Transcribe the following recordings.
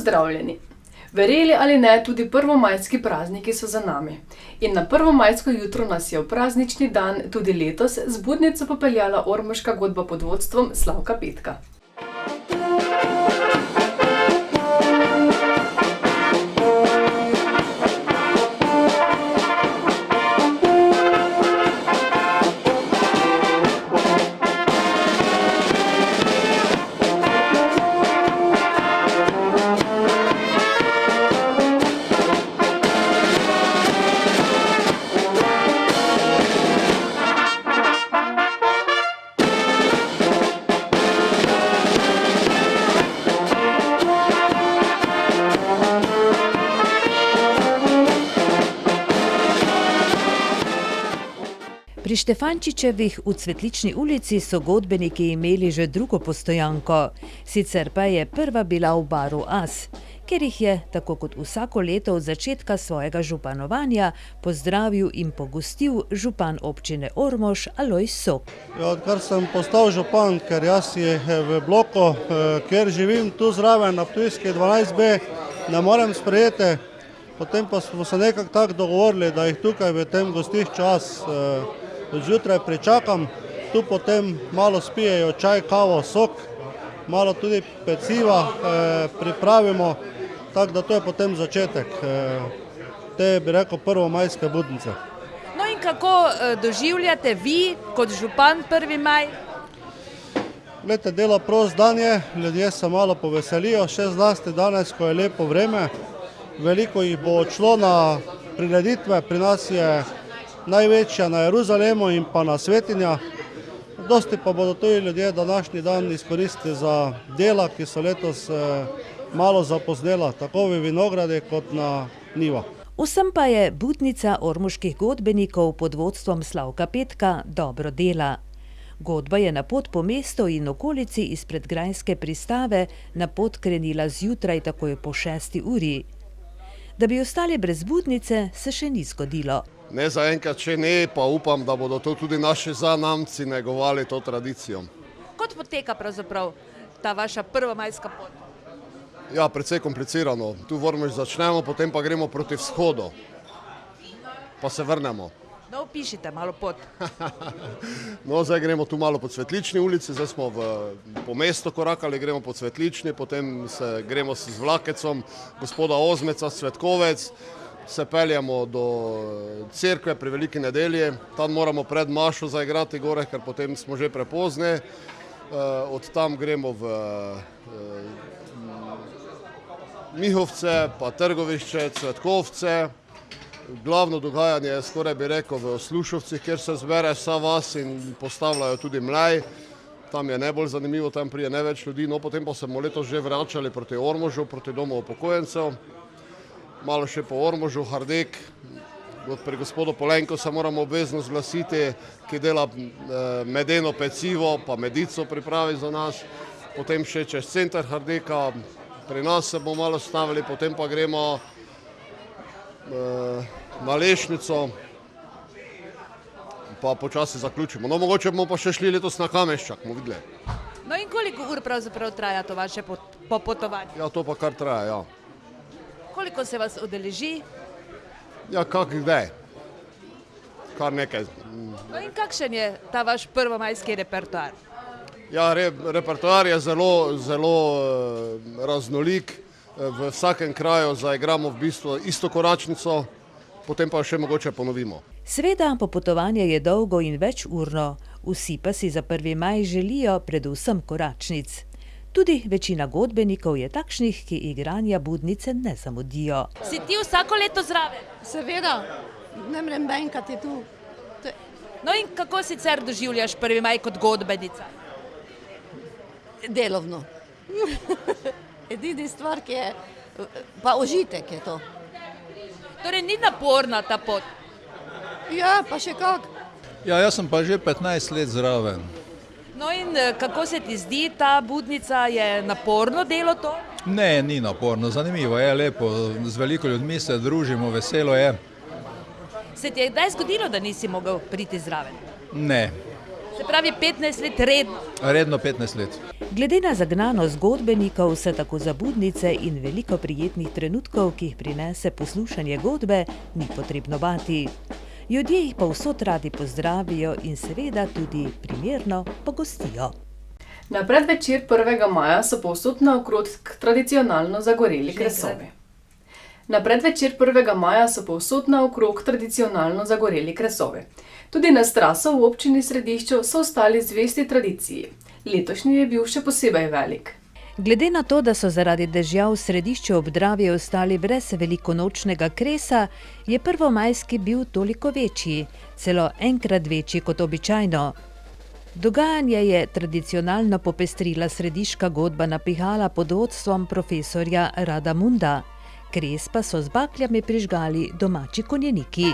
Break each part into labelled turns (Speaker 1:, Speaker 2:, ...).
Speaker 1: Pozdravljeni! Verjeli ali ne, tudi prvomajski prazniki so za nami. In na prvomajsko jutro nas je v praznični dan tudi letos z budnico popeljala ormoška godba pod vodstvom Slavka Petka.
Speaker 2: Pri Štefančičevih v Cvetlični ulici so godbeniki imeli že drugo postojanko, sicer pa je prva bila v baru As, ker jih je, tako kot vsako leto od začetka svojega županovanja, pozdravil in pogostil župan občine Ormož Alojz Sok.
Speaker 3: Odkar sem postal župan, ker jaz je v bloku, kjer živim tu zraven na Ptujski 12B, ne morem sprejeti, potem pa smo se nekako tako dogovorili, da jih tukaj v tem gostišču As zjutraj pričakam, tu potem malo spijejo čaj, kavo, sok, malo tudi peciva pripravimo, tako da to je potem začetek te, bi rekel, prvomajske budnice.
Speaker 2: No in kako doživljate vi kot župan 1. maj?
Speaker 3: Glejte, dela prost dan je, ljudje se malo poveselijo, še zlasti danes, ko je lepo vreme, veliko jih bo odšlo na prireditve, pri nas je največja na Jeruzalemu in pa na Svetinja. Dosti pa bodo tudi ljudje današnji dan izkoristili za dela, ki so letos malo zapoznela, tako v vinogradi kot na njivah.
Speaker 2: Vsem pa je budnica ormoških godbenikov pod vodstvom Slavka Petka dobro dela. Godba je na pot po mestu in okolici izpred Grajske pristave na pot krenila zjutraj takoj po 6. uri. Da bi ostali brez budnice, se še ni zgodilo.
Speaker 4: Ne zaenkrat še ne, pa upam, da bodo to tudi naši zanamci negovali to tradicijo.
Speaker 2: Kot poteka pravzaprav ta vaša prvomajska pot?
Speaker 4: Ja, precej komplicirano. Tu v Ormož začnemo, potem pa gremo proti vzhodu, pa se vrnemo.
Speaker 2: No, opišite malo pot.
Speaker 4: No, zdaj gremo tu malo po Cvetlični ulici, zdaj smo po mestu korakali, gremo po Cvetlični, potem gremo z vlakecom gospoda Ozmeca, Cvetkovec, se peljamo do cerkve pri Veliki nedelji, tam moramo pred mašo zaigrati gore, ker potem smo že prepozni. Od tam gremo v Mihovce, pa Trgovišče, Cvetkovce. Glavno dogajanje je skoraj bi rekel v Slušovcih, kjer se zbere vsa vas in postavljajo tudi mlaj. Tam je najbolj zanimivo, tam prije največ ljudi, no potem pa smo letos že vračali proti Ormožu, proti domu upokojencev. Malo še po Ormožu, Hardek, pri gospodu Polenko se moramo obvezno zglasiti, ki dela medeno pecivo, pa medico pripravi za nas. Potem še čez center Hardeka, pri nas se bomo malo stavili, potem pa gremo na Lešnico, pa počasi zaključimo. No, mogoče bomo pa še šli letos na Kameščak, bomo videli.
Speaker 2: No in koliko ur pravzaprav traja to vaše popotovanje?
Speaker 4: Ja, to pa kar traja, ja.
Speaker 2: Koliko se vas udeleži?
Speaker 4: Ja, kak kdaj. Kar nekaj.
Speaker 2: No in kakšen je ta vaš prvomajski repertoar?
Speaker 4: Ja, repertoar je zelo raznolik. V vsakem kraju zaigramo v bistvu isto koračnico, potem pa še mogoče ponovimo.
Speaker 2: Seveda, popotovanje je dolgo in večurno, vsi pa si za 1. maj želijo predvsem koračnic. Tudi večina godbenikov je takšnih, ki igranja budnice ne zamudijo. Si ti vsako leto zraven?
Speaker 5: Seveda, ne morem benkati tu.
Speaker 2: No in kako sicer doživljaš 1. maj kot godbenica?
Speaker 5: Delovno. Edini stvar, ki je, pa užitek je to.
Speaker 2: Torej ni naporna ta pot?
Speaker 5: Ja, pa še kak.
Speaker 6: Ja, jaz sem pa že 15 let zraven.
Speaker 2: No in kako se ti zdi ta budnica, je naporno delo to?
Speaker 6: Ne, ni naporno, zanimivo je, lepo, z veliko ljudmi se družimo, veselo je.
Speaker 2: Se ti je kdaj zgodilo, da nisi mogel priti zraven?
Speaker 6: Ne,
Speaker 2: Se pravi 15 let redno.
Speaker 6: Redno 15 let.
Speaker 2: Glede na zagnanost godbenikov se tako za budnice in veliko prijetnih trenutkov, ki jih prinese poslušanje godbe, ni potrebno bati. Ljudje jih povsod radi pozdravijo in seveda tudi primerno pogostijo.
Speaker 1: Na predvečer 1. maja so povsod naokrog tradicionalno zagoreli kresovi. Na predvečer 1. maja so povsod naokrog tradicionalno zagoreli kresovi. Tudi na Straso v občini Središče so ostali zvesti tradiciji. Letošnji je bil še posebej velik.
Speaker 2: Glede na to, da so zaradi dežja v Središču ob Dravi ostali brez velikonočnega kresa, je prvomajski bil toliko večji, celo enkrat večji kot običajno. Dogajanje je tradicionalno popestrila središka godba Napihala pod vodstvom profesorja Rada Munda. Kres pa so z bakljami prižgali domači konjeniki.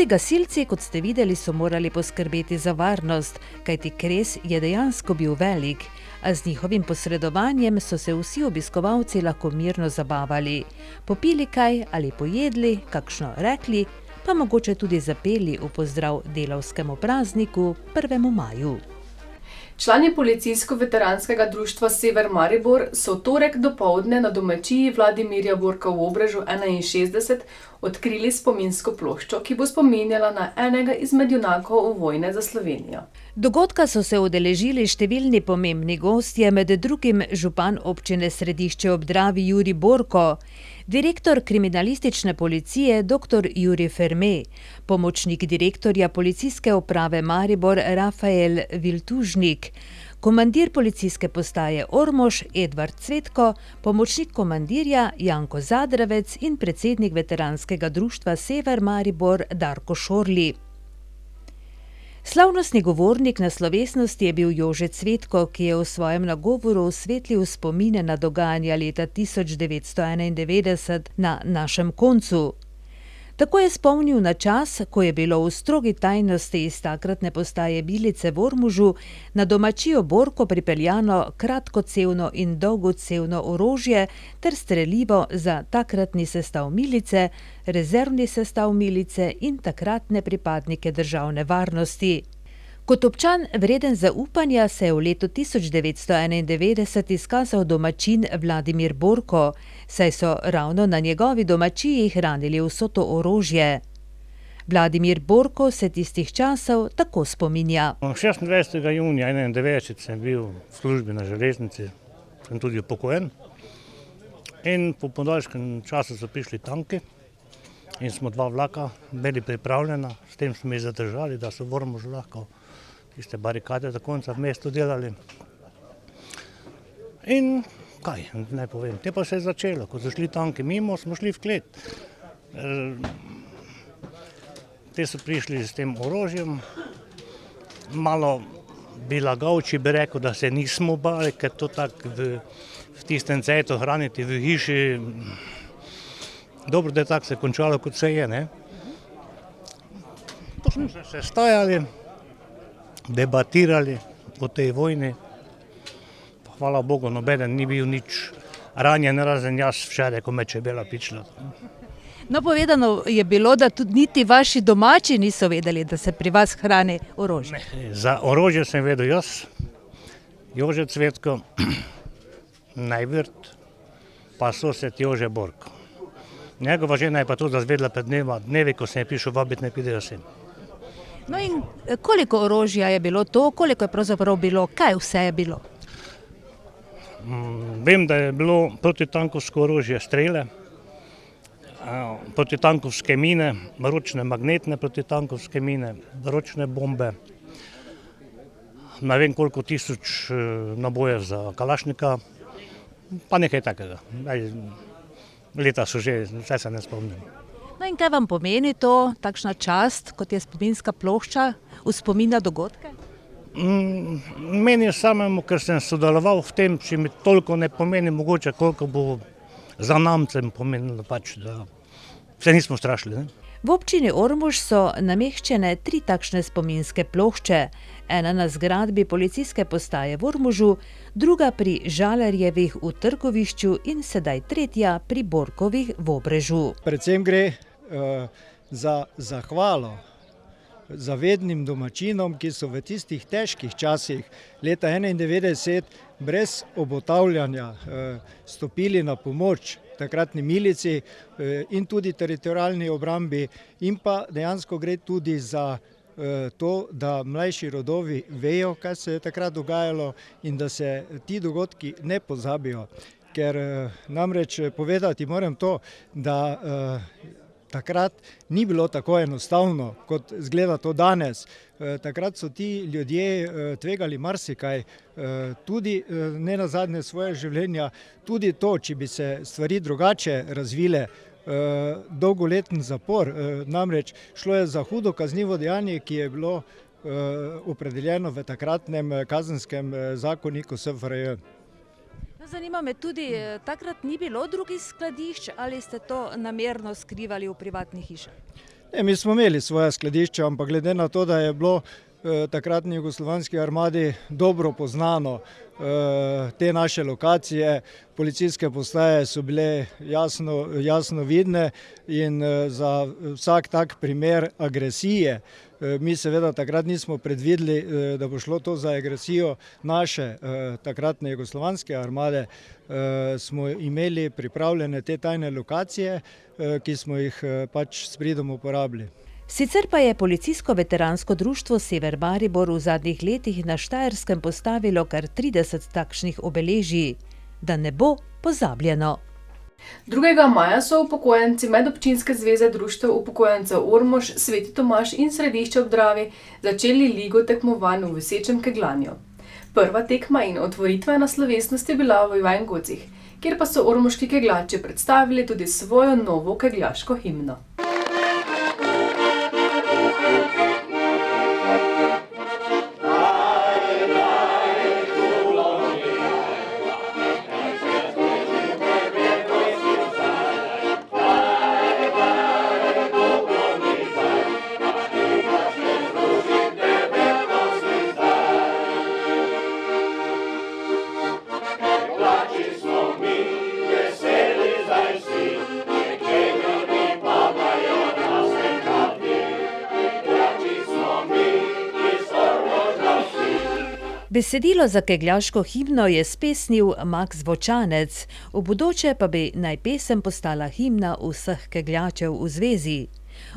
Speaker 2: Tudi gasilci, kot ste videli, so morali poskrbeti za varnost, kajti kres je dejansko bil velik, a z njihovim posredovanjem so se vsi obiskovalci lahko mirno zabavali, popili kaj ali pojedli, kakšno rekli, pa mogoče tudi zapeli v pozdrav delavskemu prazniku 1. maju.
Speaker 1: Člani policijsko-veteranskega društva Sever Maribor so v torek dopoldne na domačiji Vladimirja Borka v Obrežju 61 odkrili spominsko ploščo, ki bo spominjala na enega izmed junakov vojne za Slovenijo.
Speaker 2: Dogodka so se udeležili številni pomembni gostje, med drugim župan občine Središče ob Dravi Jurij Borko, direktor kriminalistične policije dr. Jurij Ferme, pomočnik direktorja policijske uprave Maribor Rafael Viltužnik, komandir policijske postaje Ormož Edvard Cvetko, pomočnik komandirja Janko Zadravec in predsednik veteranskega društva Sever Maribor Darko Šorli. Slavnostni govornik na slovesnosti je bil Jože Cvetko, ki je v svojem nagovoru osvetlil spomine na dogajanja leta 1991 na našem koncu. Tako je spomnil na čas, ko je bilo v strogi tajnosti iz takratne postaje Bilice v Ormožu na domačijo Borko pripeljano kratkocevno in dolgocevno orožje ter strelivo za takratni sestav milice, rezervni sestav milice in takratne pripadnike državne varnosti. Kot občan vreden zaupanja se je v letu 1991 izkazal domačin Vladimir Borko, saj so ravno na njegovi domačiji hranili vso to orožje. Vladimir Borko se tistih časov tako spominja.
Speaker 7: 26. junija 1991 sem bil v službi na železnici, sem tudi upokojen. In po podaljškem času so prišli tanki in smo 2 vlaka imeli pripravljena, s tem smo jih zadržali, da so v Ormožu lahko tiste barikade do konca v mestu delali. In kaj naj povem, te pa se je začelo, ko so šli tanki mimo, smo šli v klet. Te so prišli s tem orožjem, malo bi lagal, če bi rekel, da se nismo bali, ker to tako v tistem cajtu hraniti v hiši, dobro, da je tako se končalo, kot se je, ne. Pa smo se sestajali, debatirali o tej vojni. Hvala Bogu, nobeden ni bil nič ranjen, razen jaz včeraj, ko me čebela pičila.
Speaker 2: No, povedano je bilo, da tudi niti vaši domači niso vedeli, da se pri vas hrani orožje.
Speaker 7: Za orožje sem vedel jaz, Jože Cvetko, Najvirt, pa sosed Jože Borko. Njegova žena je pa to zvedela pred dnevi, ko sem je prišel vabiti, naj pridejo sem.
Speaker 2: No in koliko orožja je bilo to, koliko je pravzaprav bilo, kaj vse je bilo?
Speaker 7: Vem, da je bilo protitankovsko orožje strele, protitankovske mine, ročne magnetne protitankovske mine, ročne bombe, ne vem koliko tisoč nabojev za kalašnika, pa nekaj takega. Leta so že, vse se ne spomnim.
Speaker 2: No in kaj vam pomeni to, takšna čast, kot je spominska plošča, v spomin na dogodke?
Speaker 7: Meni samemu, ker sem sodeloval v tem, če mi toliko ne pomeni, mogoče koliko bo za namcem pomenilo, pač, da se nismo strašili. Ne?
Speaker 2: V občini Ormož so nameščene 3 takšne spominske plošče, ena na zgradbi policijske postaje v Ormožu, druga pri Žalarjevih v Trgovišču in sedaj 3. pri Borkovih v Obrežu.
Speaker 8: Predvsem gre za zahvalo zavednim domačinom, ki so v tistih težkih časih leta 1991 brez obotavljanja stopili na pomoč takratni milici in tudi teritorialni obrambi, in pa dejansko gre tudi za to, da mlajši rodovi vejo, kaj se je takrat dogajalo in da se ti dogodki ne pozabijo. Ker namreč povedati moram to, da takrat ni bilo tako enostavno, kot izgleda to danes. Takrat so ti ljudje tvegali marsikaj, tudi nenazadnje svoje življenja, tudi to, če bi se stvari drugače razvile, dolgoleten zapor. Namreč šlo je za hudo kaznivo dejanje, ki je bilo opredeljeno v takratnem kazenskem zakoniku SFRJ.
Speaker 2: Zanima me tudi, takrat ni bilo drugih skladišč ali ste to namerno skrivali v privatnih hišah?
Speaker 8: Mi smo imeli svoje skladišče, ampak glede na to, da je bilo takratni jugoslovanski armadi dobro poznano te naše lokacije, policijske postaje so bile jasno vidne in za vsak tak primer agresije, mi seveda takrat nismo predvideli, da bo šlo to za agresijo naše takratne jugoslovanske armade, smo imeli pripravljene te tajne lokacije, ki smo jih pač s pridom uporabili.
Speaker 2: Sicer pa je policijsko veteransko društvo Sever Maribor v zadnjih letih na Štajerskem postavilo kar 30 takšnih obeležij, da ne bo pozabljeno.
Speaker 1: 2. maja so upokojenci Medobčinske zveze društev upokojencev Ormož, Sveti Tomaž in Središče ob Dravi začeli ligo tekmovanj v visečem kegljanju. Prva tekma in otvoritvena slovesnost je bila v Ivangocih, kjer pa so ormoški kegljači predstavili tudi svojo novo kegljaško himno.
Speaker 2: Besedilo za kegljaško himno je spesnil Maks Vočanec, v bodoče pa bi naj pesem postala himna vseh kegljačev v zvezi.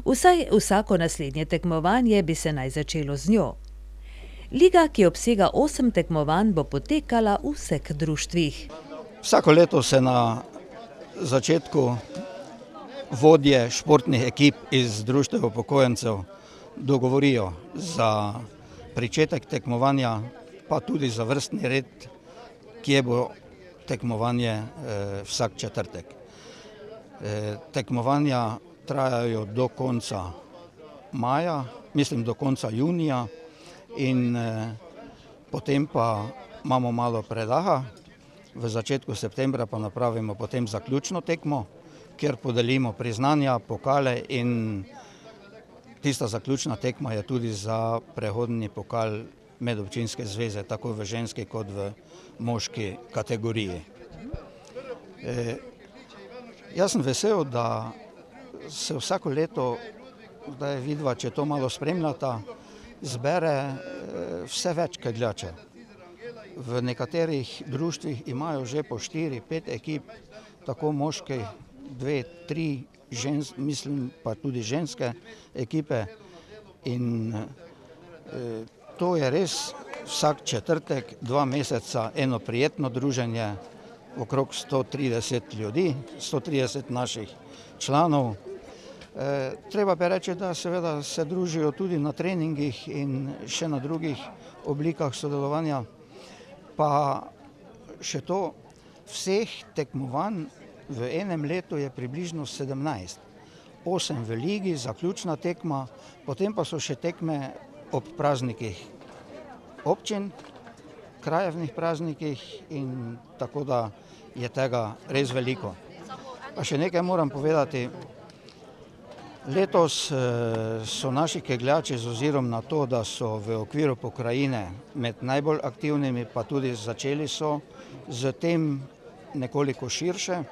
Speaker 2: Vsaj vsako naslednje tekmovanje bi se naj začelo z njo. Liga, ki obsega 8 tekmovanj, bo potekala v vseh društvih.
Speaker 9: Vsako leto se na začetku vodje športnih ekip iz društev upokojencev dogovorijo za pričetek tekmovanja, pa tudi za vrstni red, kje bo tekmovanje vsak četrtek. Tekmovanja trajajo do konca maja, mislim do konca junija in potem pa imamo malo predaha, v začetku septembra pa napravimo potem zaključno tekmo, kjer podelimo priznanja, pokale in tista zaključna tekma je tudi za prehodni pokal Medobčinske zveze, tako v ženski kot v moški kategoriji. Jaz sem vesel, da se vsako leto, da je vidva, če to malo spremljata, zbere vse več kegljačev. V nekaterih društvih imajo že po 4-5 ekip, tako moške, 2-3, mislim pa tudi ženske ekipe in to je res vsak četrtek, 2 meseca, eno prijetno druženje, okrog 130 ljudi, 130 naših članov. Treba bi reči, da seveda se družijo tudi na treningih in še na drugih oblikah sodelovanja, pa še to, vseh tekmovanj v enem letu je približno 17. 8 v ligi, zaključna tekma, potem pa so še tekme ob praznikih občin, krajevnih praznikih in tako da je tega res veliko. Pa še nekaj moram povedati. Letos so naši kegljači z ozirom na to, da so v okviru pokrajine med najbolj aktivnimi, pa tudi začeli so z tem nekoliko širše,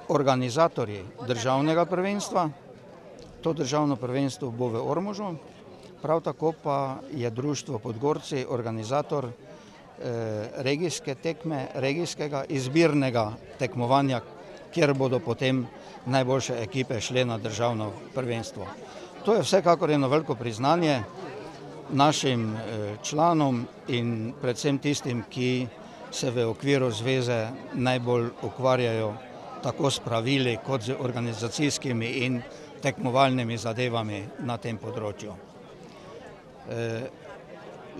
Speaker 9: organizatorji državnega prvenstva. To državno prvenstvo bo v Ormožu, prav tako pa je društvo Podgorci organizator regijske tekme, regijskega izbirnega tekmovanja, kjer bodo potem najboljše ekipe šle na državno prvenstvo. To je vsekakor eno veliko priznanje našim članom in predvsem tistim, ki se v okviru zveze najbolj ukvarjajo tako s pravili kot z organizacijskimi in tekmovalnimi zadevami na tem področju.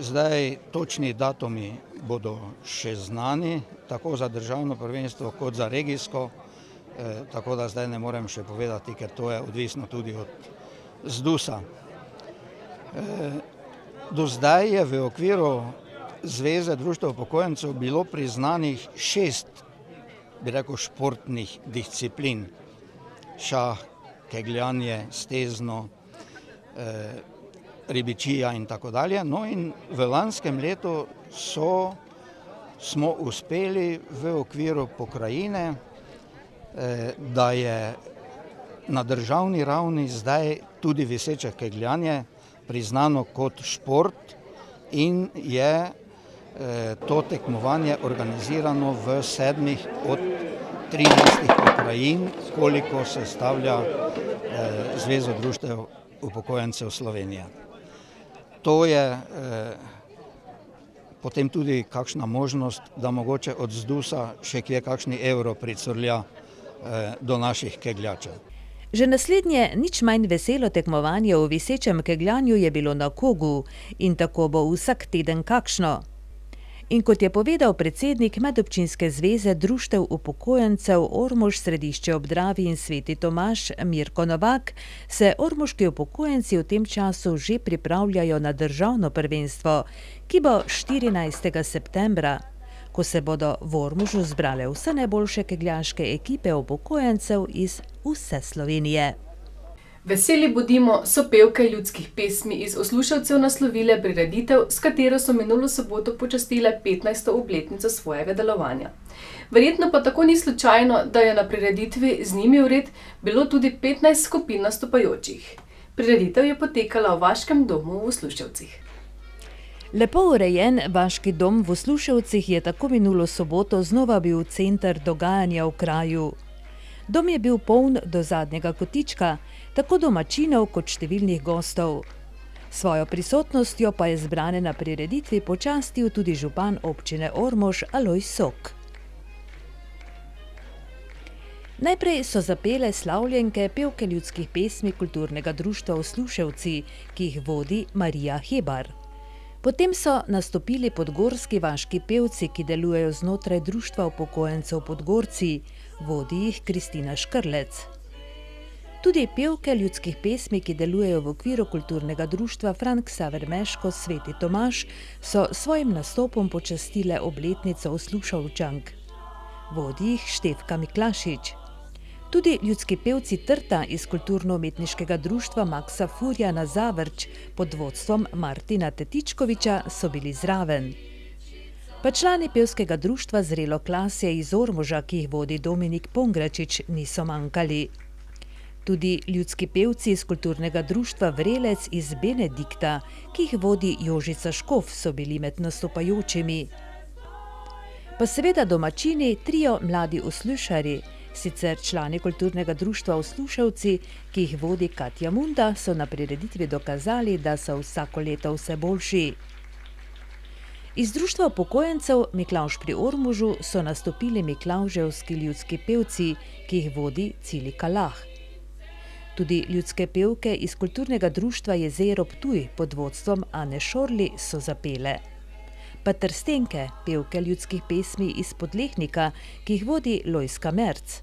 Speaker 9: Zdaj točni datumi bodo še znani, tako za državno prvenstvo kot za regijsko, tako da zdaj ne morem še povedati, ker to je odvisno tudi od ZDUS-a. Do zdaj je v okviru Zveze društev upokojencev bilo priznanih 6, bi rekel, športnih disciplin. Šah, kegljanje, stezno, ribičija in tako dalje. No in v lanskem letu smo uspeli v okviru pokrajine, da je na državni ravni zdaj tudi viseče kegljanje priznano kot šport in je to tekmovanje organizirano v 7 od 13 pokrajin, koliko sestavlja Zvezo društev upokojencev Slovenije. To je potem tudi kakšna možnost, da mogoče od ZDUS-a še kje kakšni evro pricurlja do naših kegljačev.
Speaker 2: Že naslednje nič manj veselo tekmovanje v visečem kegljanju je bilo na Kogu in tako bo vsak teden kakšno. In kot je povedal predsednik Medobčinske zveze društev upokojencev Ormož, Središče ob Dravi in Sveti Tomaž Mirko Novak, se ormoški upokojenci v tem času že pripravljajo na državno prvenstvo, ki bo 14. septembra, ko se bodo v Ormožu zbrale vse najboljše kegljaške ekipe upokojencev iz vse Slovenije.
Speaker 1: Veseli bodimo so pevke ljudskih pesmi iz Osluševcev naslovile prireditev, s katero so minulo soboto počastile 15. obletnico svojega delovanja. Verjetno pa tako ni slučajno, da je na prireditvi z njimi vred bilo tudi 15 skupin nastopajočih. Prireditev je potekala v Vaškem domu v Osluševcih.
Speaker 2: Lepo urejen Vaški dom v Osluševcih je tako minulo soboto znova bil center dogajanja v kraju. Dom je bil poln do zadnjega kotička, tako domačinov kot številnih gostov. Svojo prisotnostjo pa je zbrane na prireditvi počastil tudi župan občine Ormož Alojz Sok. Najprej so zapele slavljenke pevke ljudskih pesmi kulturnega društva Osluševci, ki jih vodi Marija Hebar. Potem so nastopili podgorski vaški pevci, ki delujejo znotraj društva upokojencev Podgorci, vodi jih Kristina Škrlec. Tudi pevke ljudskih pesmi, ki delujejo v okviru kulturnega društva Frank Ksaver Meško Sveti Tomaž, so svojim nastopom počastile obletnico Osluševčank. Vodi jih Štefka Miklašič. Tudi ljudski pevci Trta iz kulturno-umetniškega društva Maksa Furjana Zavrč pod vodstvom Martina Tetičkoviča so bili zraven. Pa člani pevskega društva Zrelo klasje iz Ormoža, ki jih vodi Dominik Pongračič, niso manjkali. Tudi ljudski pevci iz kulturnega društva Vrelec iz Benedikta, ki jih vodi Jožica Škof, so bili med nastopajočimi. Pa seveda domačini, trio Mladi Oslušari, sicer člani kulturnega društva Osluševci, ki jih vodi Katja Munda, so na prireditvi dokazali, da so vsako leto vse boljši. Iz društva upokojencev Miklavž pri Ormožu so nastopili miklavževski ljudski pevci, ki jih vodi Cili Kalah. Tudi ljudske pevke iz kulturnega društva Jezero Ptuj pod vodstvom Ane Šorli so zapele. Pa Trstenke, pevke ljudskih pesmi iz Podlehnika, ki jih vodi Lojska Merc.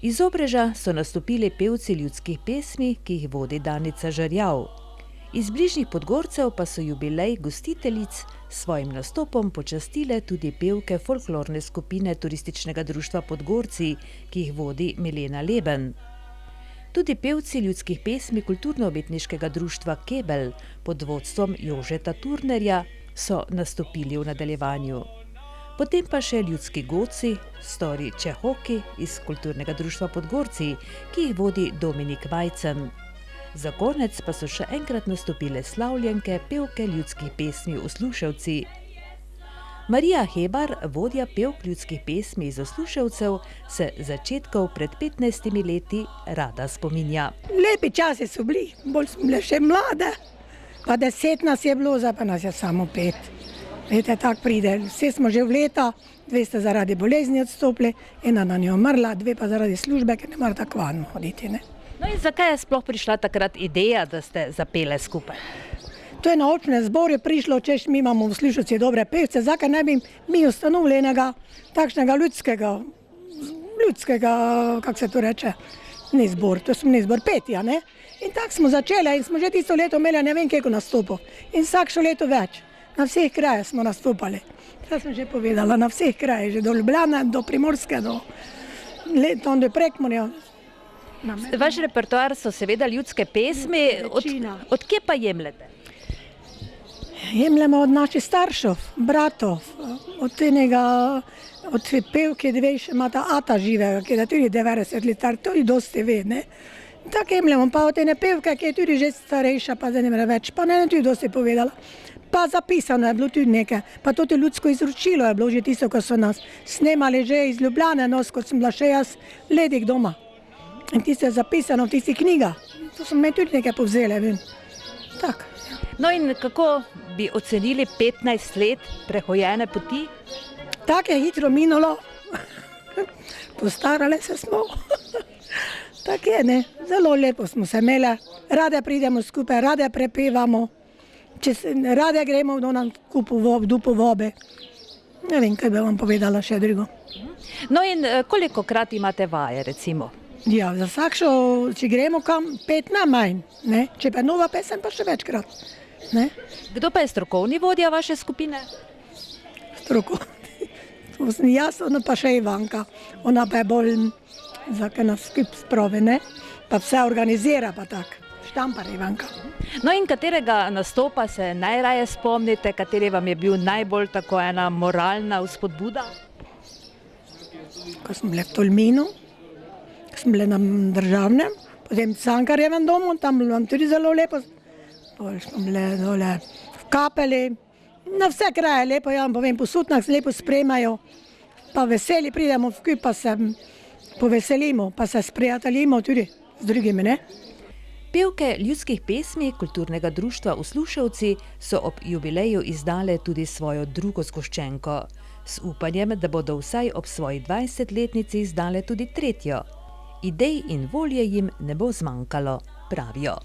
Speaker 2: Iz Obreža so nastopili pevci ljudskih pesmi, ki jih vodi Danica Žerjav. Iz bližnjih Podgorcev pa so jubilej gostiteljic s svojim nastopom počastile tudi pevke folklorne skupine Turističnega društva Podgorci, ki jih vodi Milena Leben. Tudi pevci ljudskih pesmi kulturno-umetniškega društva Kebel pod vodstvom Jožeta Turnerja so nastopili v nadaljevanju. Potem pa še ljudski godci, Stori Čehoki iz kulturnega društva Podgorci, ki jih vodi Dominik Vajcen. Za konec pa so še enkrat nastopile slavljenke pevke ljudskih pesmi Osluševci. Marija Hebar, vodja pevk ljudskih pesmi iz Osluševcev, se začetkov pred 15 leti rada spominja.
Speaker 10: Lepi časi so bili, bolj smo bile še mlade. Pa 10 nas je bilo, zdaj pa nas je samo 5. Vete, tako pride. Vse smo že v leta, 2 sta zaradi bolezni odstopili, ena nam je umrla, 2 pa zaradi službe, ker ne mora tako van hoditi. Ne?
Speaker 2: No in zakaj je sploh prišla takrat ideja, da ste zapele skupaj?
Speaker 10: To je na občnem zboru prišlo, češ mi imamo v Osluševcih dobre pevce, zakaj ne bi mi ustanovili enega takšnega ljudskega, kako se to reče, ni zbor, to smo ni zbor, petja, ne? In tako smo začeli in smo že tisto leto imeli ne vem koliko nastopov. In vsakšo leto več. Na vseh krajih smo nastopali. To sem že povedala, na vseh krajih, že do Ljubljane, do Primorske, do Prekmurja.
Speaker 2: Vaš repertoar so seveda ljudske pesmi,
Speaker 10: Večina.
Speaker 2: od kje pa jemljete?
Speaker 10: Jemljemo od naših staršev, bratov, od tega, od te pevke, da veš, ima ta Ata živega, ki je tudi 90 let star, to je dosti ve, ne. Tako jemljemo, pa od te pevke, ki je tudi že starejša, pa zdaj ne more več, pa ne tudi dosti povedala. Pa zapisano je bilo tudi nekaj, pa to ljudsko izročilo je bilo že tisto, ko so nas snemali že iz Ljubljane, nos, ko sem bila še jaz ledik doma. In tisto je zapisano v tistih knjigah, to so me tudi nekaj povzele, vem. Tak.
Speaker 2: No in kako bi ocenili 15 let prehojene poti?
Speaker 10: Tako je hitro minulo, postarale se smo. Tako je, ne, zelo lepo smo se imeli, rade pridemo skupaj, rade prepevamo, rade gremo do nam dupo vobe. Ne vem, kaj bi vam povedala še drugo.
Speaker 2: No in kolikokrat imate vaje, recimo?
Speaker 10: Ja, za vsakšo, če gremo kam, 5 najmanj, ne, če pa nova pesem, pa še večkrat, ne.
Speaker 2: Kdo pa je strokovni vodja vaše skupine?
Speaker 10: Strokovni, to sem jaz, ona pa še Ivanka, ona pa je bolj, za kaj nas skup spravi, ne, pa vse organizira pa tak, štampar Ivanka.
Speaker 2: No in katerega nastopa se najraje spomnite, kateri vam je bil najbolj tako ena moralna vzpodbuda?
Speaker 10: Ko smo bili v Tolminu, ko smo bili na državnem, potem v Cankarjevem domu, tam bilo nam tudi zelo lepo, potem smo bili dole v Kapeli, na vse kraje lepo, ja vam povem, posud nas lepo spremajo, pa veseli pridemo vkup, pa se poveselimo, pa se sprijateljimo tudi z drugimi, ne.
Speaker 2: Pevke ljudskih pesmi Kulturnega društva Usluševci so ob jubileju izdale tudi svojo drugo zgoščenko, s upanjem, da bodo vsaj ob svoji 20-letnici izdale tudi tretjo. Idej in volje jim ne bo zmanjkalo, pravijo.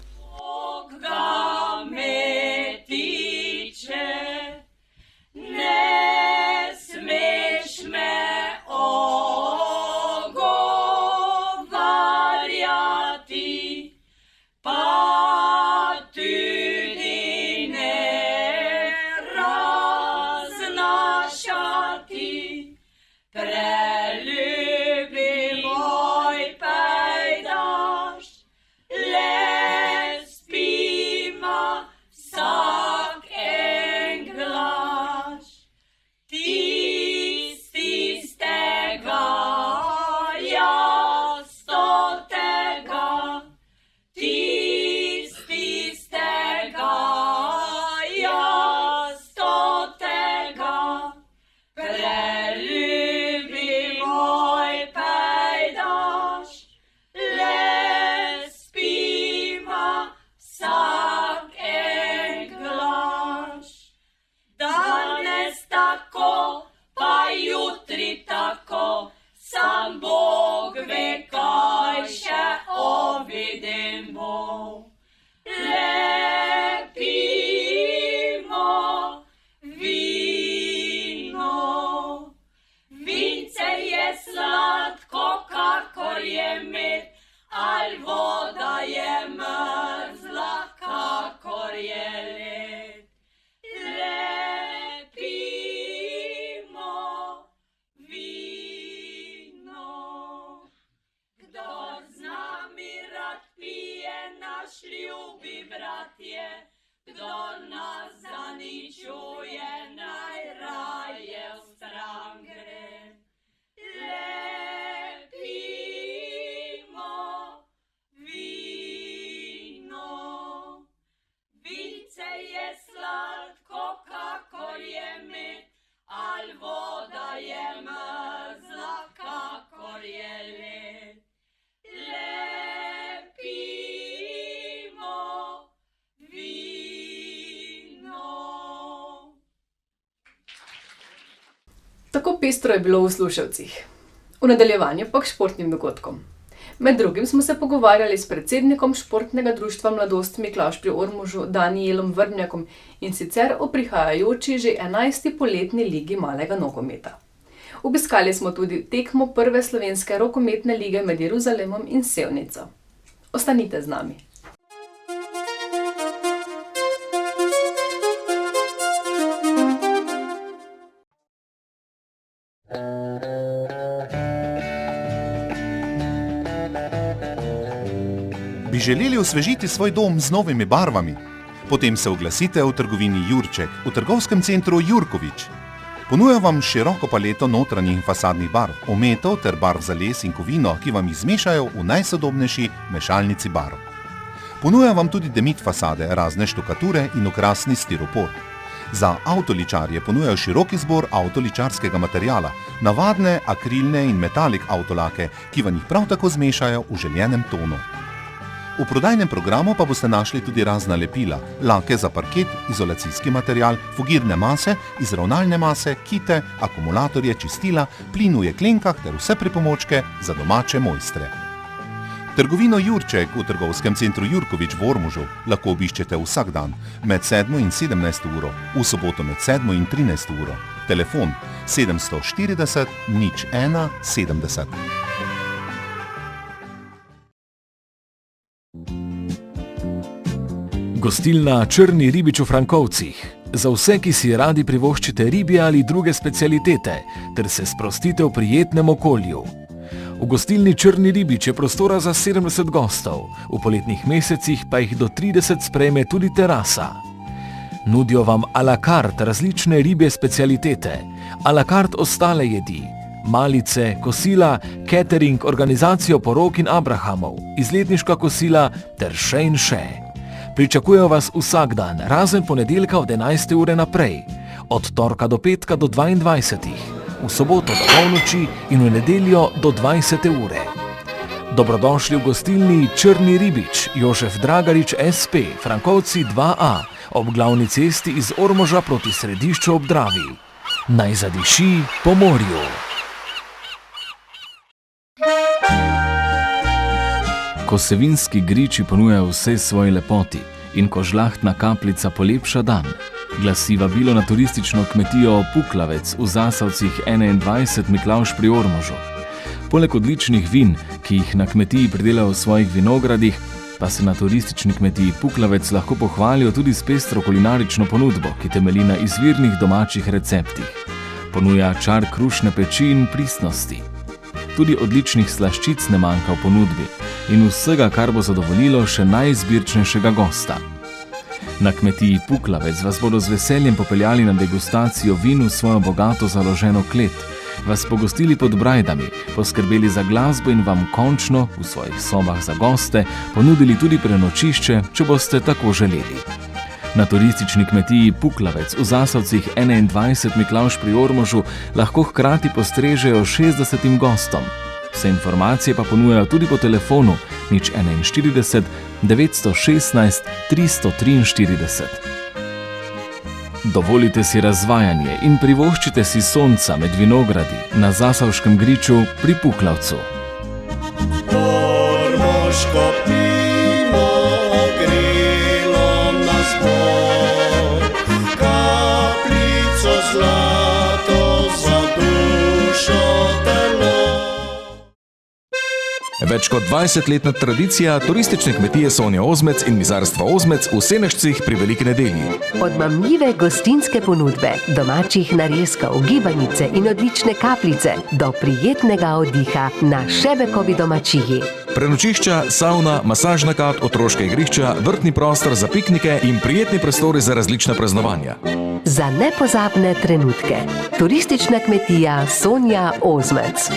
Speaker 1: Tako pestro je bilo v Usluševcih. V nadaljevanju pa k športnim dogodkom. Med drugim smo se pogovarjali s predsednikom Športnega društva Mladost Miklavž pri Ormožu Danijelom Vrvnjakom in sicer o prihajajoči že 11. poletni ligi malega nogometa. Obiskali smo tudi tekmo prve slovenske rokometne lige med Jeruzalemom in Sevnico. Ostanite z nami.
Speaker 11: Bi želeli osvežiti svoj dom z novimi barvami? Potem se oglasite v trgovini Jurček v trgovskem centru Jurkovič. Ponujajo vam široko paleto notranjih fasadnih barv, ometov ter barv za les in kovino, ki vam jih zmešajo v najsodobnejši mešalnici barv. Ponujajo vam tudi demit fasade, razne štukature in okrasni stiropor. Za avtoličarje ponujajo širok izbor avtoličarskega materijala, navadne, akrilne in metalik avtolake, ki vam jih prav tako zmešajo v željenem tonu. V prodajnem programu pa boste našli tudi razna lepila, lake za parket, izolacijski material, fugirne mase, izravnalne mase, kite, akumulatorje, čistila, plin v jeklenkah ter vse pripomočke za domače mojstre. Trgovino Jurček v trgovskem centru Jurkovič v Ormožu lahko obiščete vsak dan med 7 in 17 uro, v soboto med 7 in 13 uro. Telefon 740 01 70.
Speaker 12: Gostilna Črni ribič v Frankovcih. Za vse, ki si radi privoščite ribje ali druge specialitete, ter se sprostite v prijetnem okolju. V gostilni Črni ribič je prostora za 70 gostov, v poletnih mesecih pa jih do 30 sprejme tudi terasa. Nudijo vam a la carte različne ribje specialitete, a la carte ostale jedi, malice, kosila, catering, organizacijo porok in abrahamov, izletniška kosila ter še in še. Pričakujejo vas vsak dan, razen ponedeljka od 11. ure naprej, od torka do petka do 22. v soboto do polnoči in v nedeljo do 20. ure. Dobrodošli v gostilni Črni ribič, Jožef Dragarič SP, Frankovci 2A, ob glavni cesti iz Ormoža proti Središču ob Dravi. Naj zadiši po morju. Ko Savinjski griči ponujajo vse svoji lepoti in ko žlahtna kapljica polepša dan, glasi vabilo na turistično kmetijo Puklavec v Zasavcih 21 Miklavž pri Ormožu. Poleg odličnih vin, ki jih na kmetiji pridelajo v svojih vinogradih, pa se na turistični kmetiji Puklavec lahko pohvalijo tudi s pestro kulinarično ponudbo, ki temelji na izvirnih domačih receptih. Ponuja čar krušne peči in pristnosti. Tudi odličnih slaščic ne manjka v ponudbi in vsega, kar bo zadovoljilo še najizbirčnejšega gosta. Na kmetiji Puklavec vas bodo z veseljem popeljali na degustacijo vin v svojo bogato založeno klet, vas pogostili pod brajdami, poskrbeli za glasbo in vam končno v svojih sobah za goste ponudili tudi prenočišče, če boste tako želeli. Na turistični kmetiji Puklavec v Zasavcih 21 Miklavž pri Ormožu lahko hkrati postrežejo 60 gostom. Vse informacije pa ponujajo tudi po telefonu 041 916 343. Dovolite si razvajanje in privoščite si sonca med vinogradi na Zasavškem griču pri Puklavcu.
Speaker 13: Ormoško pino ogrelo nas bo, kapljico zlato za dušo telo.
Speaker 14: Več kot 20-letna tradicija turistične kmetije Sonja Ozmec in mizarstva Ozmec v Senešcih pri Veliki nedelji.
Speaker 15: Od mamljive gostinske ponudbe, domačih narezkov, gibanice in odlične kapljice do prijetnega oddiha na Šebekovi domačiji.
Speaker 14: Prenočišča, savna, masažna kad, otroška igrišča, vrtni prostor za piknike in prijetni prostori za različna praznovanja.
Speaker 15: Za nepozabne trenutke. Turistična kmetija Sonja Ozmec.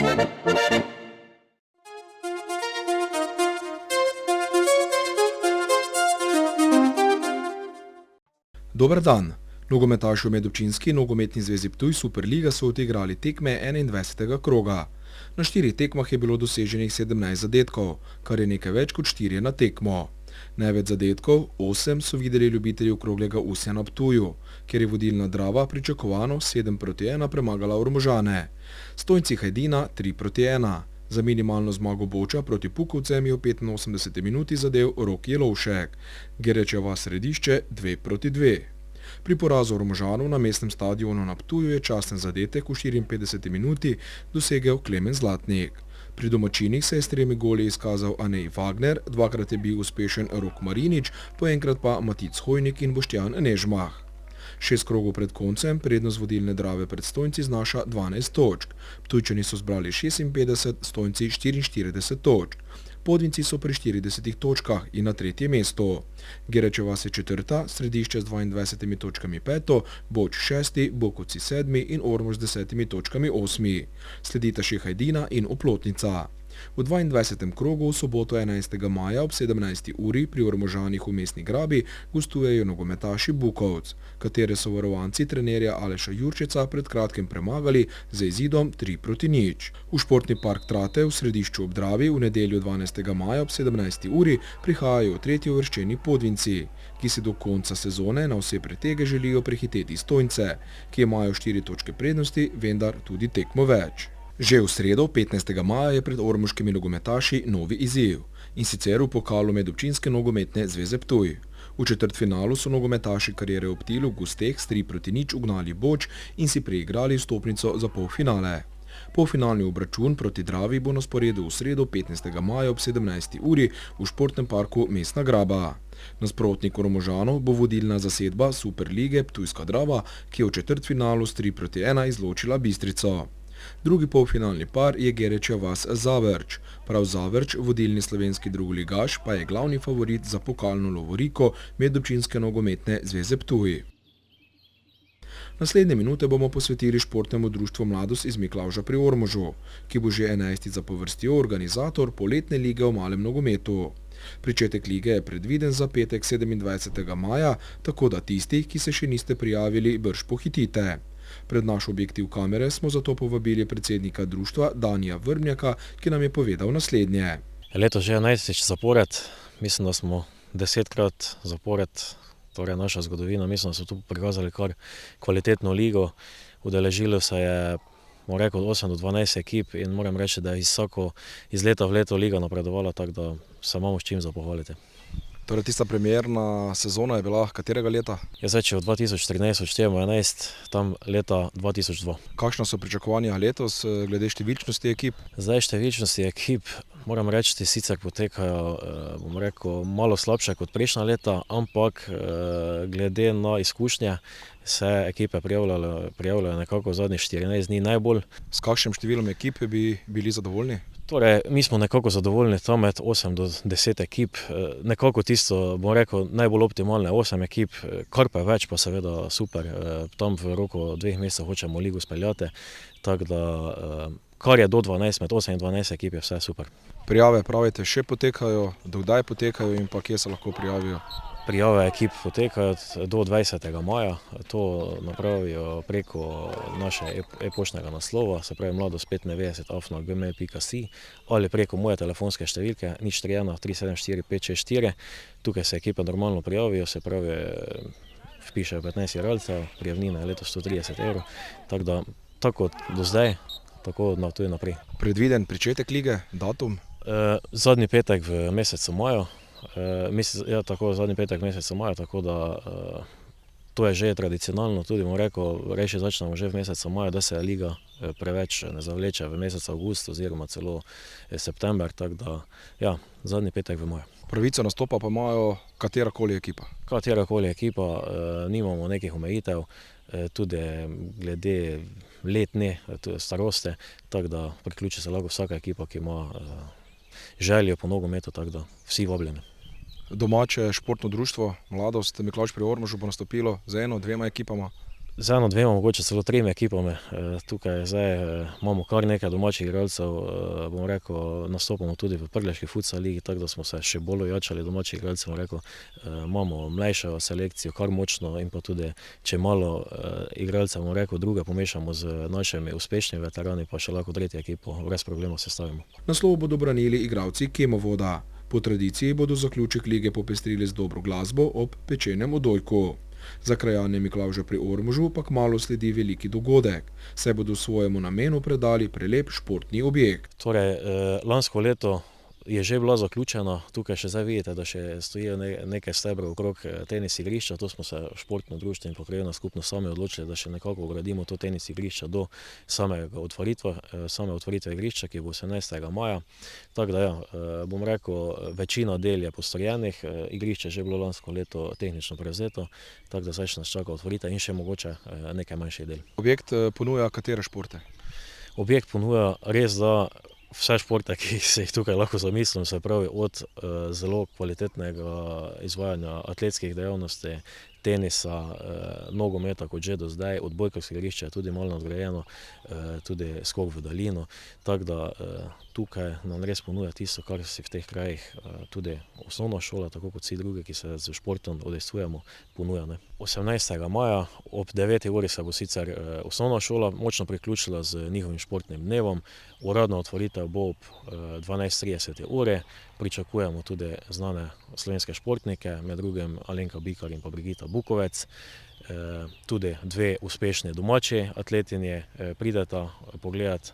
Speaker 16: Dober dan. Nogometaši v medobčinski nogometni zvezi Ptuj Superliga so odigrali tekme 21. kroga. Na 4 tekmah je bilo doseženih 17 zadetkov, kar je nekaj več kot 4 na tekmo. Največ zadetkov, 8, so videli ljubitelji okroglega usja na Ptuju, kjer je vodilna Drava pričakovano 7-1 premagala Ormožane. Stojnci Hajdina 3-1. Za minimalno zmago Boča proti Pukovcem je v 85. minuti zadel Rok Jelovšek, Gerečeva Središče 2-2. Pri porazu Ormožanov na mestnem stadionu na Ptuju je časten zadetek v 54. minuti dosegel Klemen Zlatnik. Pri domačinih se je s 3 goli izkazal Anej Wagner, 2-krat je bil uspešen Rok Marinič, po enkrat pa Matic Hojnik in Boštjan Nežmah. 6 krogov pred koncem prednost vodilne Drave pred Stojnci znaša 12 točk. Ptujčani so zbrali 56, Stojnci 44 točk. Podvinci so pri 40 točkah in na 3. mestu. Gereča vas je 4., Središče z 22 točkami 5., Boč 6., Bokovci 7. in Ormož z 10 točkami 8. Sledita še Hajdina in Oplotnica. V 22. krogu v soboto 11. maja ob 17. uri pri Ormožanih v Mestni Grabi gostujejo nogometaši Bukovc, katere so varovanci trenerja Aleša Jurčeca pred kratkim premagali z izidom 3-0. V športni park Trate v Središču ob Dravi v nedeljo 12. maja ob 17. uri prihajajo tretjeuvrščeni Podvinci, ki si do konca sezone na vse pretege želijo prehiteti Stojnce, ki imajo 4 točke prednosti, vendar tudi tekmo več. Že v sredo, 15. maja, je pred ormoškimi nogometaši novi izziv, in sicer v pokalu Medobčinske nogometne zveze Ptuj. V četrtfinalu so nogometaši Kariere ob Tilu v gosteh s 3-0 ugnali Boč in si preigrali vstopnico za polfinale. Polfinalni obračun proti Dravi bo na sporedu v sredo, 15. maja ob 17. uri v športnem parku Mestna Graba. Nasprotnik Ormožanov bo vodilna zasedba Superlige Ptujska Drava, ki je v četrtfinalu s 3-1 izločila Bistrico. Drugi polfinalni par je Gereča vas Zavrč. Prav Zavrč, vodilni slovenski drugoligaš, pa je glavni favorit za pokalno lovoriko Medobčinske nogometne zveze Ptuj. Naslednje minute bomo posvetili športnemu društvu Mladost iz Miklavža pri Ormožu, ki bo že 11. zapovrstjo organizator poletne lige v malem nogometu. Pričetek lige je predviden za petek 27. maja, tako da tisti, ki se še niste prijavili, brž pohitite. Pred naš objektiv kamere smo zato povabili predsednika društva Danija Vrbnjaka, ki nam je povedal naslednje.
Speaker 17: Leto že 11. zapored, mislim, da smo 10-krat zapored, torej naša zgodovina, mislim, da so tu prikazali kar kvalitetno ligo. Udeležilo se je, bom rekel, od 8 do 12 ekip in moram reči, da je iz leta v leto liga napredovala, tako da se imamo s čim za pohvaliti.
Speaker 16: Torej tista premierna sezona je bila katerega leta?
Speaker 17: Ja, zdaj, če v 2014 odštejemo 11, tam leta 2002.
Speaker 16: Kakšna so pričakovanja letos glede številčnosti ekip?
Speaker 17: Zdaj številčnosti ekip, moram reči, sicer potekajo, bom rekel, malo slabše kot prejšnja leta, ampak glede na izkušnje se ekipe prijavljajo nekako v zadnjih 14 dni najbolj.
Speaker 16: S kakšnim številom ekip bi bili zadovoljni?
Speaker 17: Torej, mi smo nekako zadovoljni tam med 8 do 10 ekip, nekako tisto, bom rekel, najbolj optimalne 8 ekip, kar pa več pa seveda super, tam v roku 2 mesecev hočemo ligo speljati, tako da kar je do 12, med 8 in 12 ekip je vse super.
Speaker 16: Prijave pravite še potekajo, do kdaj potekajo in pa kje se lahko prijavijo?
Speaker 17: Prijave ekip potekajo do 20. maja, to napravijo preko naše e-poštnega naslova, se pravi mladost95@gmail.si ali preko moje telefonske številke 031 374 564. Tukaj se ekipe normalno prijavijo, se pravi vpišejo 15 igralcev, prijavnina je letos 130 €, tako da tako do zdaj, tako tudi naprej.
Speaker 16: Predviden pričetek lige, datum?
Speaker 17: Zadnji petek v mesecu maju. Tako zadnji petek meseca maja, tako da to je že tradicionalno, tudi bom rekel, reči začnemo že v mesecu maja, da se liga preveč ne zavleče v mesec avgust oziroma celo september, tako da ja, zadnji petek v maju.
Speaker 16: Pravico nastopa pa imajo katerakoli ekipa?
Speaker 17: Katerakoli ekipa, nimamo nekih omejitev, tudi glede letne starosti, tako da priključi se lahko vsaka ekipa, ki ima željo po nogometu, tako da vsi vabljeni.
Speaker 16: Domače športno društvo Mladost Miklavž pri Ormožu bo nastopilo z 1, 2 ekipama?
Speaker 17: Z 1, 2, mogoče celo 3 ekipami. Tukaj zdaj imamo kar nekaj domačih igralcev, bom rekel, nastopamo tudi v prleški futsal ligi, tako da smo se še bolj ojačali domačih igralcev, bom rekel, imamo mlajšo selekcijo, kar močno in pa tudi, če malo igralcev, bom rekel, druge pomešamo z našimi uspešnimi veterani, pa še lahko 3. ekipo brez problema sestavimo.
Speaker 16: Naslov bodo branili igralci Kemovoda. Po tradiciji bodo zaključek lige popestrili z dobro glasbo ob pečenem odojku. Za krajane Miklavža pri Ormožu pa kmalu sledi veliki dogodek, saj bodo svojemu namenu predali prelep športni objekt.
Speaker 17: Torej, lansko leto je že bila zaključena, tukaj še zdaj vidite, da še stojijo nekaj stebrov okrog tenis igrišča, to smo se športno društvo in pa krajevna skupnost sami odločili, da še nekako ugradimo to tenis igrišča do same otvoritve igrišča, ki bo 18. maja. Tako da ja, bom rekel, večina del je postorjenih, igrišče je že bilo lansko leto tehnično prevzeto, tako da zdaj še nas čaka otvoritev in še mogoče nekaj manjših del.
Speaker 16: Objekt ponuja katere športe?
Speaker 17: Objekt ponuja res da vse športe, ki se jih tukaj lahko zamislim, se pravi od zelo kvalitetnega izvajanja atletskih dejavnosti, tenisa, nogometa, kot že do zdaj, odbojkarsko igrišče je tudi malo nadgrajeno, tudi skok v daljino, tako da tukaj nam res ponuja tisto, kar si v teh krajih tudi osnovna šola, tako kot vsi drugi, ki se z športom udejstvujemo, ponuja. 18. maja ob 9. uri se bo sicer osnovna šola močno priključila z njihovim športnim dnevom. Uradna otvoritev bo ob 12:30 uri. Pričakujemo tudi znane slovenske športnike, med drugim Alenka Bikar in pa Brigita Bukovec. Tudi dve uspešni domači atletinje prideta pogledati.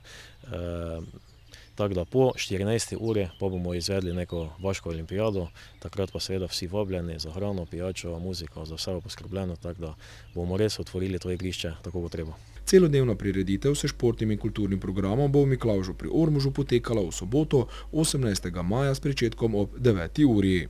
Speaker 17: Tako da po 14. uri pa bomo izvedli neko vaško olimpijado, takrat pa seveda vsi vabljeni za hrano, pijačo, muziko, za vse poskrbljeno, tako da bomo res otvorili to igrišče tako kot treba.
Speaker 16: Celodnevna prireditev s športnim in kulturnim programom bo v Miklavžu pri Ormožu potekala v soboto 18. maja s pričetkom ob 9. uri.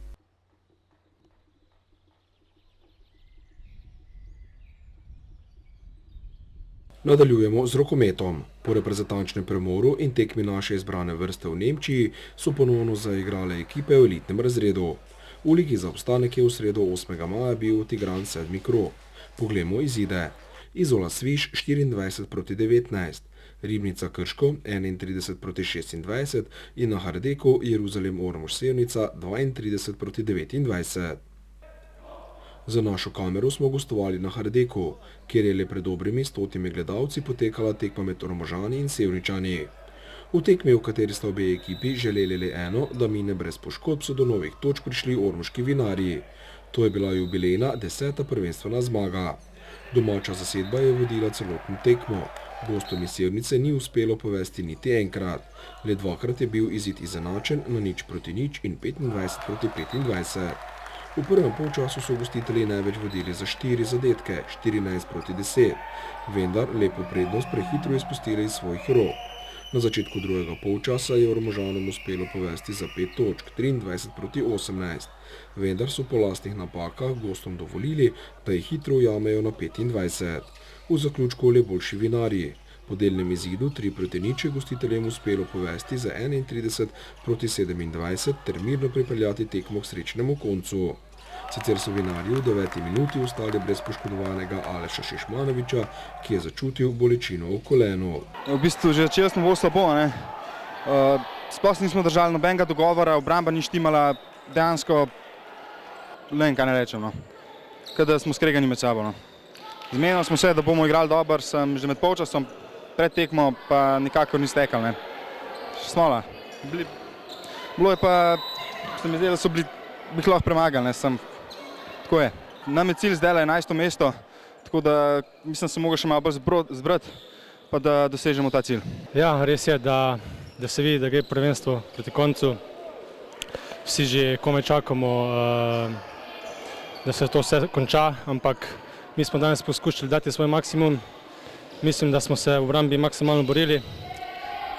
Speaker 16: Nadaljujemo z rokometom. Po reprezentančnem premoru in tekmi naše izbrane vrste v Nemčiji so ponovno zaigrale ekipe v elitnem razredu. V ligi za obstanek je v sredo 8. maja bil odigran 7. krog. Poglejmo izide. Izola Sviš 24:19, Ribnica Krško 31:26 in na Hardeku Jeruzalem Ormož Sevnica 32:29. Za našo kamero smo gostovali na Hardeku, kjer je le pred dobrimi 100 gledalci potekala tekma med Ormožani in Sevničani. V tekmi, v kateri sta obe ekipi želeli le eno, da mine brez poškodb, so do novih točk prišli ormoški vinarji. To je bila jubilejna 10. prvenstvena zmaga. Domača zasedba je vodila celotno tekmo. Gostom iz Sevnice ni uspelo povesti niti enkrat. Le dvakrat je bil izid izenačen na 0:0 in 25:25. V prvem polčasu so gostitelji največ vodili za 4 zadetke, 14:10, vendar lepo prednost prehitro izpustili iz svojih rok. Na začetku drugega polčasa je Ormožanom uspelo povesti za 5 točk, 23:18, vendar so po lastnih napakah gostom dovolili, da jih hitro ujamejo na 25. V zaključku le boljši vinarji. Po delnem izidu 3:0 je gostiteljem uspelo povesti za 31:27 ter mirno pripeljati tekmo k srečnemu koncu. Sicer so vinarji v 9. minuti ostali brez poškodovanega Aleša Šešmanoviča, ki je začutil bolečino v kolenu.
Speaker 18: V bistvu že začeli smo bolj slabo, sploh nismo držali nobenega dogovora, obramba ni štimala, dejansko, ne vem, kaj ne rečem, kada smo skregani med sabo. Zmenili smo se, da bomo igrali dobro, sem že med polčasom pred tekmo pa nikakor ni stekal, Smola. Bilo je pa, se mi zdi, da so bi lahko premagali, tako je. Nam je cilj zdaj 11. mesto, tako da mislim, da se mogel še malo bolj zbrati, pa da dosežemo ta cilj.
Speaker 19: Ja, res je, da se vidi, da gre prvenstvo proti koncu. Vsi že komaj čakamo, da se to vse konča, ampak mi smo danes poskušali dati svoj maksimum. Mislim, da smo se v obrambi maksimalno borili,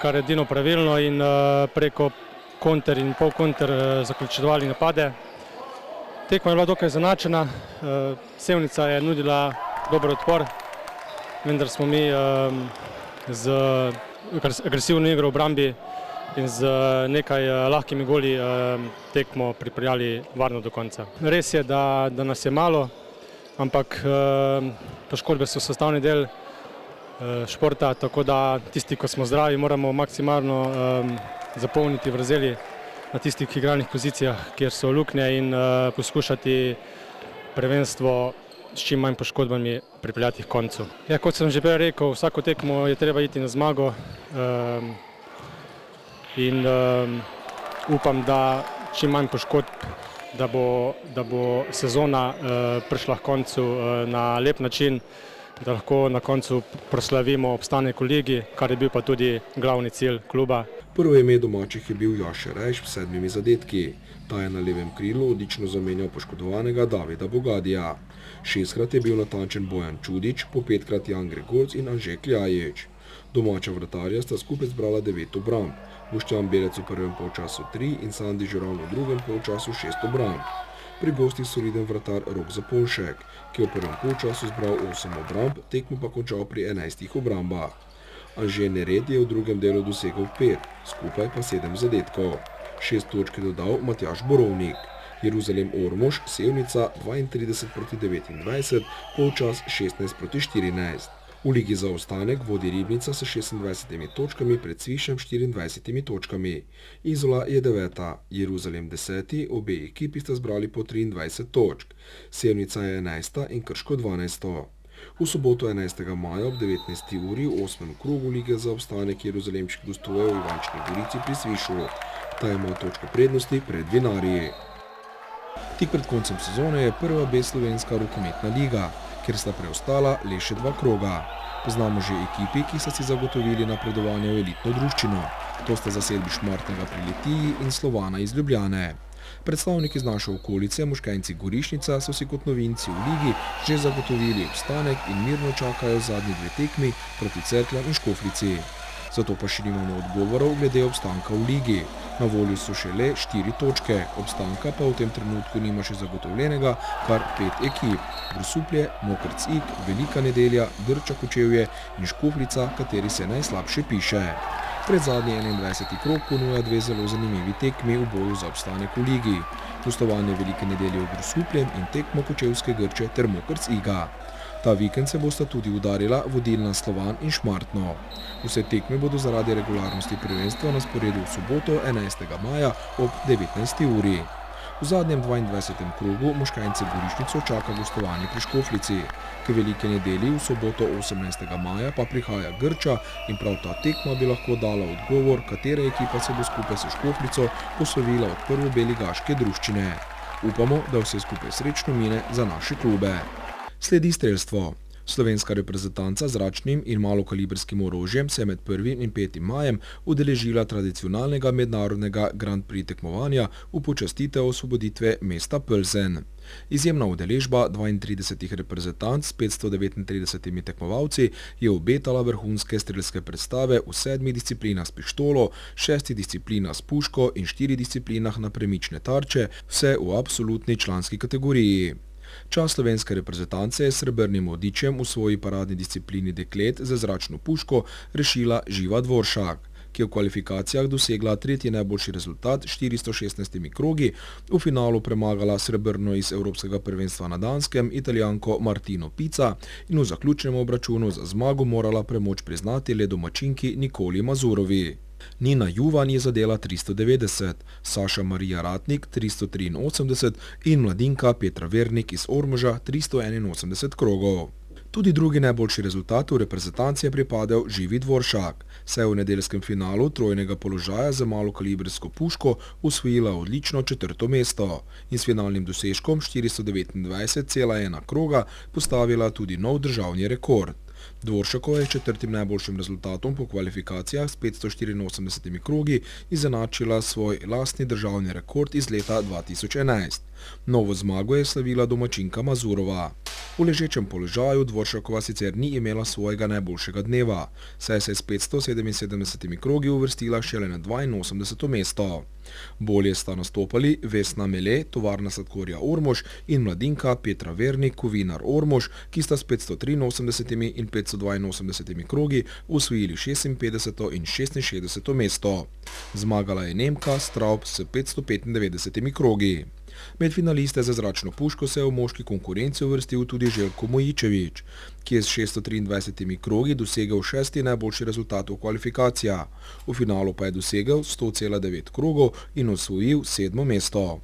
Speaker 19: kar je edino pravilno, in preko konter in polkonter zaključevali napade. Tekma je bila dokaj izenačena, Sevnica je nudila dober odpor, vendar smo mi z agresivno igro v obrambi in z nekaj lahkimi goli tekmo pripeljali varno do konca. Res je, da nas je malo, ampak poškodbe so sestavni del športa, tako da tisti, ko smo zdravi, moramo maksimalno zapolniti vrzeli na tistih igralnih pozicijah, kjer so luknje, in poskušati prvenstvo s čim manj poškodbami pripeljati k koncu. Ja, kot sem že prej rekel, vsako tekmo je treba iti na zmago in upam, da čim manj poškodb, da bo sezona prišla k koncu na lep način, da lahko na koncu proslavimo obstanek v ligi, kar je bil pa tudi glavni cilj kluba.
Speaker 16: Prvo ime domačih je bil Jaše Rejš s 7 zadetki. Ta je na levem krilu odlično zamenjal poškodovanega Davida Bogadija. 6-krat je bil natančen Bojan Čudič, po 5-krat Jan Gregorc in Anže Kljajič. Domača vratarja sta skupaj zbrala 9 obramb. Boštjan Belec v prvem polčasu 3 in Sandi Žuran v drugem polčasu 6 obramb. Pri gostih soliden vratar Rok Zaponšek, ki je v prvem polčasu zbral 8 obramb, tekmo pa končal pri 11 obrambah. Anže Nered je v drugem delu dosegel 5, skupaj pa 7 zadetkov. 6 točk je dodal Matjaž Borovnik. Jeruzalem Ormož, Sevnica 32-29, polčas 16-14. V ligi za ostanek vodi Ribnica s 26 točkami pred Cvišem 24 točkami. Izola je 9, Jeruzalem 10, obe ekipi sta zbrali po 23 točk. Sevnica je 11 in Krško 12. V soboto 11. maja ob 19. uri v 8. krogu lige za obstanek Jeruzalemčki gostujejo v Ivančni Gorici pri Svišu. Ta ima točko prednosti pred Vinarji. Tik pred koncem sezone je prva B slovenska rokometna liga, kjer sta preostala le še 2 kroga. Poznamo že ekipi, ki so si zagotovili napredovanje v elitno druščino. To sta zasedbi Šmartnega pri Litiji in Slovana iz Ljubljane. Predstavniki z naše okolice, Moškenci Gorišnica, so si kot novinci v ligi že zagotovili obstanek in mirno čakajo zadnji 2 tekmi proti Cerkljam in Škofljici. Zato pa še nimamo odgovorov glede obstanka v ligi. Na voljo so še le 4 točke, obstanka pa v tem trenutku nima še zagotovljenega kar 5 ekip. Grosuplje, Mokrc Ig, Velika Nedelja, Grča Kočevje in Škofljica, kateri se najslabše piše. Predzadnji 21. krog ponuja 2 zelo zanimivi tekmi v boju za obstanek v ligi. Gostovanje Velike Nedelje v Grosupljem in tekmo Kočevske Grče ter Mokrc Iga. Ta vikend se bosta tudi udarila vodilna Slovan in Šmartno. Vse tekme bodo zaradi regularnosti prvenstva na sporedu v soboto 11. maja ob 19. uri. V zadnjem 22. krogu Moškenci Gorišnico čaka gostovanje pri Škofljici. K Velike Nedelji v soboto 18. maja pa prihaja Grča in prav ta tekma bi lahko dala odgovor, katera ekipa se bo skupaj s Škofljico poslovila od prve B-ligaške druščine. Upamo, da vse skupaj srečno mine za naše klube. Sledi strelstvo. Slovenska reprezentanca z zračnim in malokalibrskim orožjem se je med 1. in 5. majem udeležila tradicionalnega mednarodnega Grand Prix tekmovanja v počastitev osvoboditve mesta Plzen. Izjemna udeležba 32 reprezentanc s 539 tekmovalci je obetala vrhunske strelske predstave v 7 disciplinah s pištolo, 6 disciplinah s puško in 4 disciplinah na premične tarče, vse v absolutni članski kategoriji. Čas slovenske reprezentance je s srebrnim odličjem v svoji paradni disciplini deklet za zračno puško rešila Živa Dvoršak, ki je v kvalifikacijah dosegla 3. najboljši rezultat 416 krogi, v finalu premagala srebrno iz Evropskega prvenstva na Danskem Italijanko Martino Pica in v zaključnem obračunu za zmago morala premoč priznati le domačinki Nikoli Mazurovi. Nina Juvan je zadela 390, Saša Marija Ratnik 383 in mladinka Petra Vernik iz Ormoža 381 krogov. Tudi drugi najboljši rezultat v reprezentanci je pripadel Živi Dvoršak, saj je v nedeljskem finalu trojnega položaja za malokalibrsko puško osvojila odlično 4. mesto in s finalnim dosežkom 429,1 kroga postavila tudi nov državni rekord. Dvoršakova je 4. najboljšim rezultatom po kvalifikacijah s 584 krogi izenačila svoj lastni državni rekord iz leta 2011. Novo zmago je slavila domačinka Mazurova. V ležečem položaju Dvoršakova sicer ni imela svojega najboljšega dneva, saj se je s 577 krogi uvrstila šele na 82. mesto. Bolje sta nastopali Vesna Mele, tovarna sladkorja Ormož in mladinka Petra Vernik, kovinar Ormož, ki sta s 583 in 582 krogi osvojili 56. in 66. mesto. Zmagala je Nemka Straub s 595 krogi. Med finaliste za zračno puško se je v moški konkurenci uvrstil tudi Željko Mojičević, ki je s 623 krogi dosegel 6. najboljši rezultat v kvalifikacijah. V finalu pa je dosegel 100,9 krogov in osvojil 7. mesto.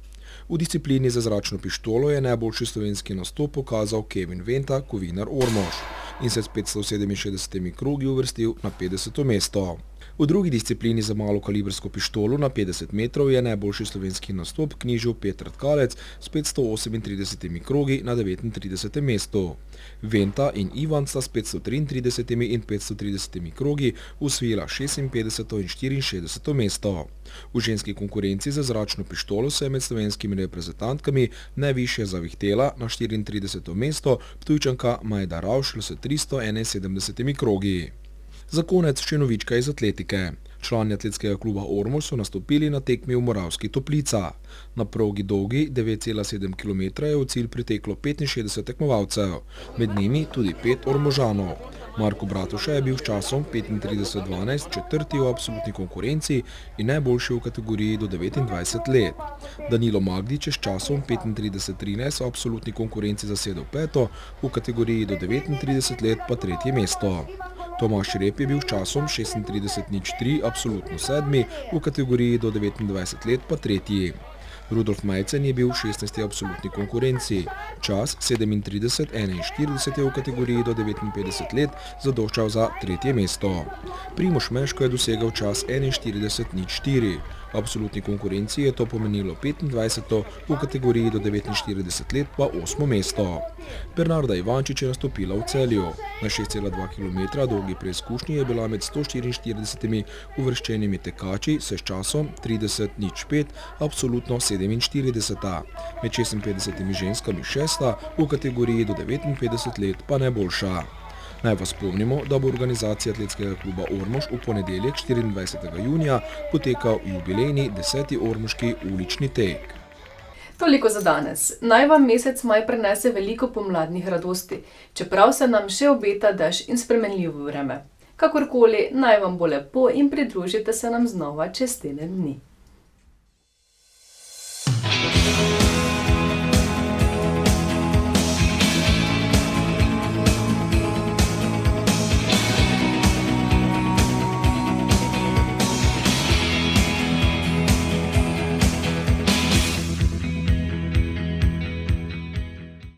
Speaker 16: V disciplini za zračno pištolo je najboljši slovenski nastop pokazal Kevin Venta, kovinar Ormož, in se s 567 krogi uvrstil na 50. mesto. V drugi disciplini za malokalibrsko pištolo na 50 metrov je najboljši slovenski nastop knjižil Petr Tkalec s 538 krogi na 39. mestu. Venta in Ivan sta s 533 in 530 krogi osvojila 56. in 64. mesto. V ženski konkurenci za zračno pištolo se je med slovenskimi reprezentantkami najvišje zavihtela na 34. mesto Ptujčanka Majda Ravšl s 371 krogi. Za konec še novička iz atletike. Člani atletskega kluba Ormož so nastopili na tekmi v Moravskih Toplicah. Na progi dolgi 9,7 km je v cilj priteklo 65 tekmovalcev, med njimi tudi 5 Ormožanov. Marko Bratuša je bil s časom 35:12 četrti v absolutni konkurenci in najboljši v kategoriji do 29 let. Danilo Magdič je s časom 35:13 v absolutni konkurenci zasedel peto, v kategoriji do 39 let pa tretje mesto. Tomaž Rep je bil s časom 36:03 absolutno sedmi, v kategoriji do 29 let pa tretji. Rudolf Majcen je bil v 16. absolutni konkurenci. Čas 37:41 je v kategoriji do 59 let zadoščal za tretje mesto. Primož Meško je dosegal čas 41:04. V absolutni konkurenci je to pomenilo 25. v kategoriji do 49 let pa 8. mesto. Bernarda Ivančič je nastopila v Celju. Na 6,2 km dolgi preizkušnji je bila med 144 uvrščenimi tekači s časom 30:05 absolutno 47. Med 56 ženskami 6. v kategoriji do 59 let pa najboljša. Naj vas spomnimo, da bo organizacija atletskega kluba Ormož v ponedeljek 24. junija potekal jubilejni 10. ormoški ulični tek.
Speaker 1: Toliko za danes. Naj vam mesec maj prinese veliko pomladnih radosti, čeprav se nam še obeta dež in spremenljivo vreme. Kakorkoli, naj vam bo lepo in pridružite se nam znova čez teden dni.